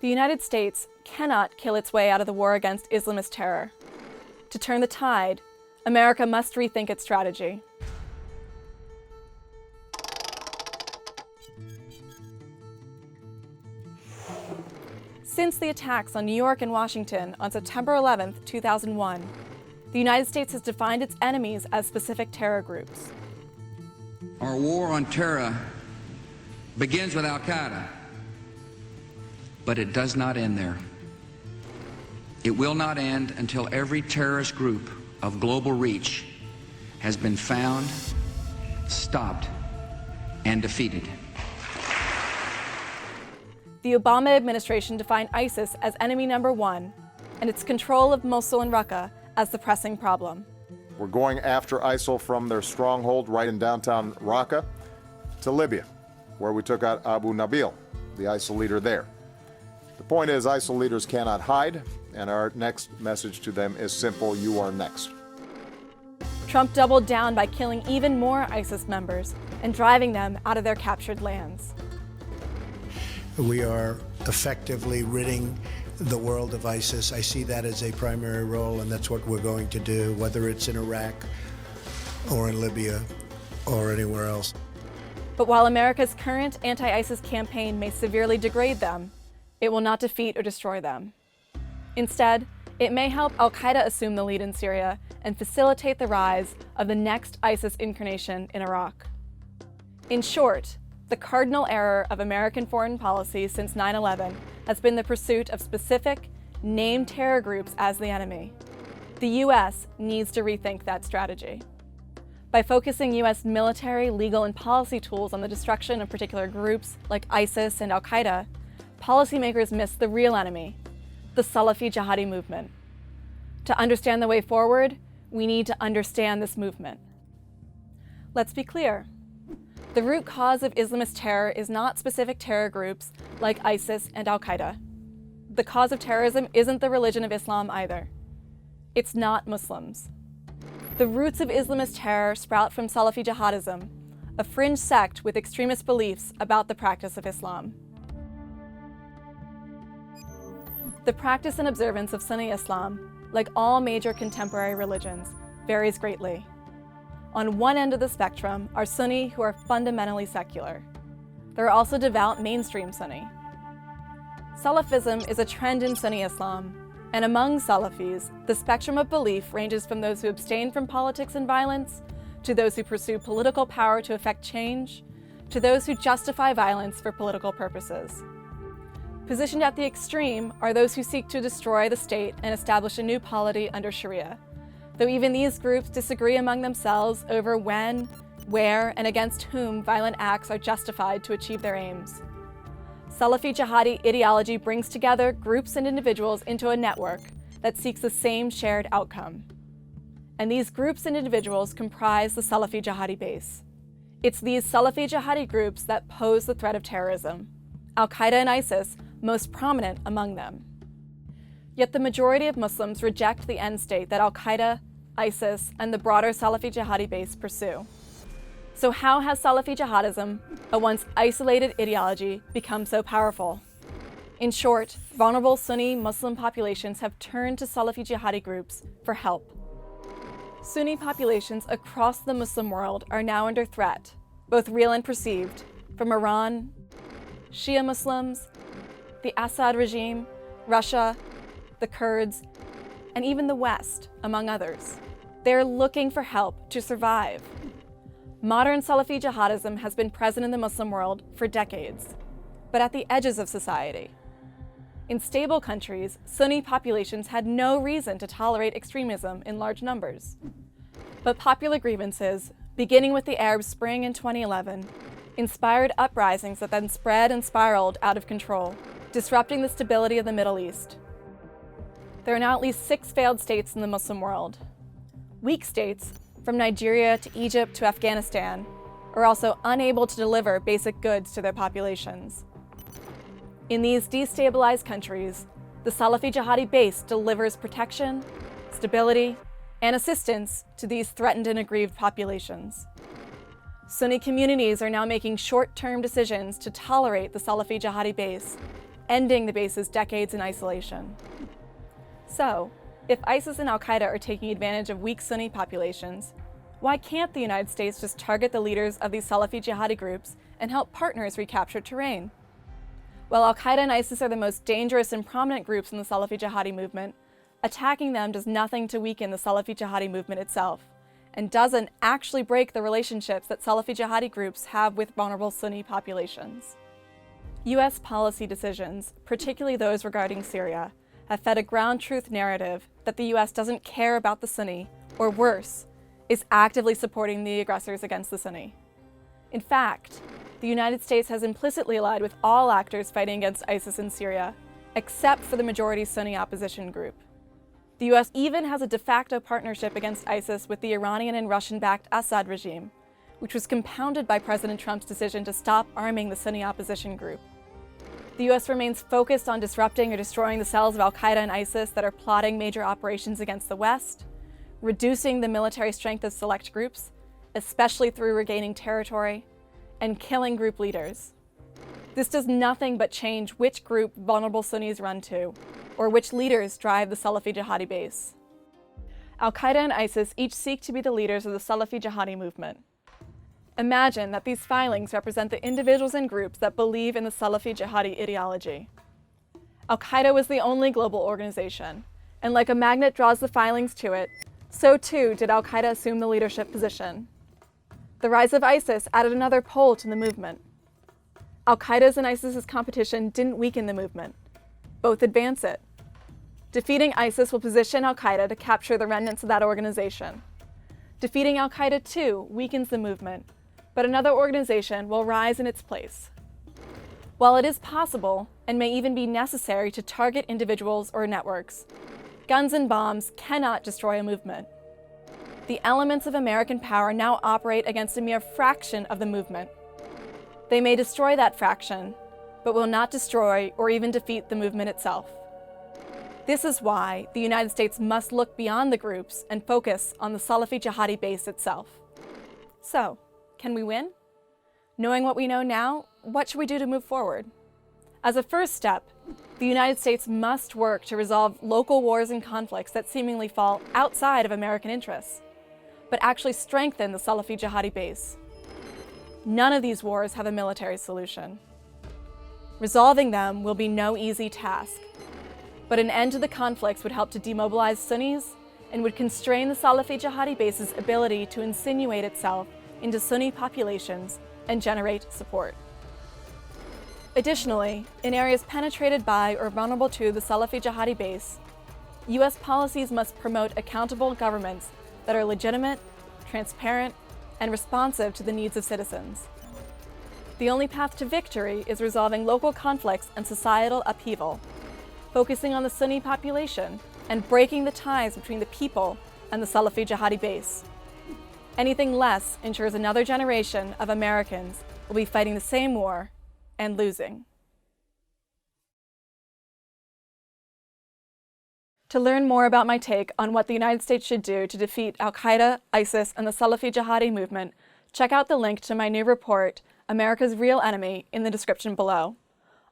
The United States cannot kill its way out of the war against Islamist terror. To turn the tide, America must rethink its strategy. Since the attacks on New York and Washington on September 11, 2001, the United States has defined its enemies as specific terror groups. Our war on terror begins with Al-Qaeda, but it does not end there. It will not end until every terrorist group of global reach has been found, stopped, and defeated. The Obama administration defined ISIS as enemy number one, and its control of Mosul and Raqqa as the pressing problem. We're going after ISIL from their stronghold right in downtown Raqqa to Libya, where we took out Abu Nabil, the ISIL leader there. The point is, ISIL leaders cannot hide, and our next message to them is simple: you are next. Trump doubled down by killing even more ISIS members and driving them out of their captured lands. We are effectively ridding the world of ISIS. I see that as a primary role, and that's what we're going to do, whether it's in Iraq or in Libya or anywhere else. But while America's current anti-ISIS campaign may severely degrade them, it will not defeat or destroy them. Instead, it may help Al-Qaeda assume the lead in Syria and facilitate the rise of the next ISIS incarnation in Iraq. In short, the cardinal error of American foreign policy since 9/11 has been the pursuit of specific, named terror groups as the enemy. The U.S. needs to rethink that strategy. By focusing U.S. military, legal, and policy tools on the destruction of particular groups like ISIS and Al-Qaeda, policymakers miss the real enemy, the Salafi-jihadi movement. To understand the way forward, we need to understand this movement. Let's be clear. The root cause of Islamist terror is not specific terror groups like ISIS and Al-Qaeda. The cause of terrorism isn't the religion of Islam either. It's not Muslims. The roots of Islamist terror sprout from Salafi-jihadism, a fringe sect with extremist beliefs about the practice of Islam. The practice and observance of Sunni Islam, like all major contemporary religions, varies greatly. On one end of the spectrum are Sunni who are fundamentally secular. There are also devout mainstream Sunni. Salafism is a trend in Sunni Islam, and among Salafis, the spectrum of belief ranges from those who abstain from politics and violence, to those who pursue political power to effect change, to those who justify violence for political purposes. Positioned at the extreme are those who seek to destroy the state and establish a new polity under Sharia, though even these groups disagree among themselves over when, where, and against whom violent acts are justified to achieve their aims. Salafi-jihadi ideology brings together groups and individuals into a network that seeks the same shared outcome. And these groups and individuals comprise the Salafi-jihadi base. It's these Salafi-jihadi groups that pose the threat of terrorism, Al-Qaeda and ISIS most prominent among them. Yet the majority of Muslims reject the end state that Al-Qaeda, ISIS, and the broader Salafi-jihadi base pursue. So how has Salafi-jihadism, a once isolated ideology, become so powerful? In short, vulnerable Sunni Muslim populations have turned to Salafi-jihadi groups for help. Sunni populations across the Muslim world are now under threat, both real and perceived, from Iran, Shia Muslims, the Assad regime, Russia, the Kurds, and even the West, among others. They're looking for help to survive. Modern Salafi jihadism has been present in the Muslim world for decades, but at the edges of society. In stable countries, Sunni populations had no reason to tolerate extremism in large numbers. But popular grievances, beginning with the Arab Spring in 2011, inspired uprisings that then spread and spiraled out of control, disrupting the stability of the Middle East. There are now at least 6 failed states in the Muslim world. Weak states, from Nigeria to Egypt to Afghanistan, are also unable to deliver basic goods to their populations. In these destabilized countries, the Salafi-jihadi base delivers protection, stability, and assistance to these threatened and aggrieved populations. Sunni communities are now making short-term decisions to tolerate the Salafi-jihadi base, ending the base's decades in isolation. So, if ISIS and al-Qaeda are taking advantage of weak Sunni populations, why can't the United States just target the leaders of these Salafi-jihadi groups and help partners recapture terrain? While al-Qaeda and ISIS are the most dangerous and prominent groups in the Salafi-jihadi movement, attacking them does nothing to weaken the Salafi-jihadi movement itself, and doesn't actually break the relationships that Salafi-jihadi groups have with vulnerable Sunni populations. U.S. policy decisions, particularly those regarding Syria, have fed a ground truth narrative that the U.S. doesn't care about the Sunni, or worse, is actively supporting the aggressors against the Sunni. In fact, the United States has implicitly allied with all actors fighting against ISIS in Syria, except for the majority Sunni opposition group. The U.S. even has a de facto partnership against ISIS with the Iranian and Russian-backed Assad regime, which was compounded by President Trump's decision to stop arming the Sunni opposition group. The U.S. remains focused on disrupting or destroying the cells of al-Qaeda and ISIS that are plotting major operations against the West, reducing the military strength of select groups, especially through regaining territory, and killing group leaders. This does nothing but change which group vulnerable Sunnis run to, or which leaders drive the Salafi-jihadi base. Al-Qaeda and ISIS each seek to be the leaders of the Salafi-jihadi movement. Imagine that these filings represent the individuals and groups that believe in the Salafi-jihadi ideology. Al-Qaeda was the only global organization, and like a magnet draws the filings to it, so too did Al-Qaeda assume the leadership position. The rise of ISIS added another pole to the movement. Al-Qaeda's and ISIS's competition didn't weaken the movement. Both advance it. Defeating ISIS will position al-Qaeda to capture the remnants of that organization. Defeating al-Qaeda, too, weakens the movement, but another organization will rise in its place. While it is possible, and may even be necessary, to target individuals or networks, guns and bombs cannot destroy a movement. The elements of American power now operate against a mere fraction of the movement. They may destroy that fraction, but will not destroy or even defeat the movement itself. This is why the United States must look beyond the groups and focus on the Salafi-jihadi base itself. So, can we win? Knowing what we know now, what should we do to move forward? As a first step, the United States must work to resolve local wars and conflicts that seemingly fall outside of American interests, but actually strengthen the Salafi-jihadi base. None of these wars have a military solution. Resolving them will be no easy task, but an end to the conflicts would help to demobilize Sunnis and would constrain the Salafi-jihadi base's ability to insinuate itself into Sunni populations and generate support. Additionally, in areas penetrated by or vulnerable to the Salafi-jihadi base, U.S. policies must promote accountable governments that are legitimate, transparent, and responsive to the needs of citizens. The only path to victory is resolving local conflicts and societal upheaval, focusing on the Sunni population and breaking the ties between the people and the Salafi-jihadi base. Anything less ensures another generation of Americans will be fighting the same war and losing. To learn more about my take on what the United States should do to defeat al-Qaeda, ISIS, and the Salafi-jihadi movement, check out the link to my new report, America's Real Enemy, in the description below.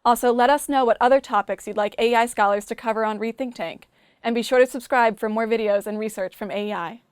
Also, let us know what other topics you'd like AEI scholars to cover on reTHINK, and be sure to subscribe for more videos and research from AEI.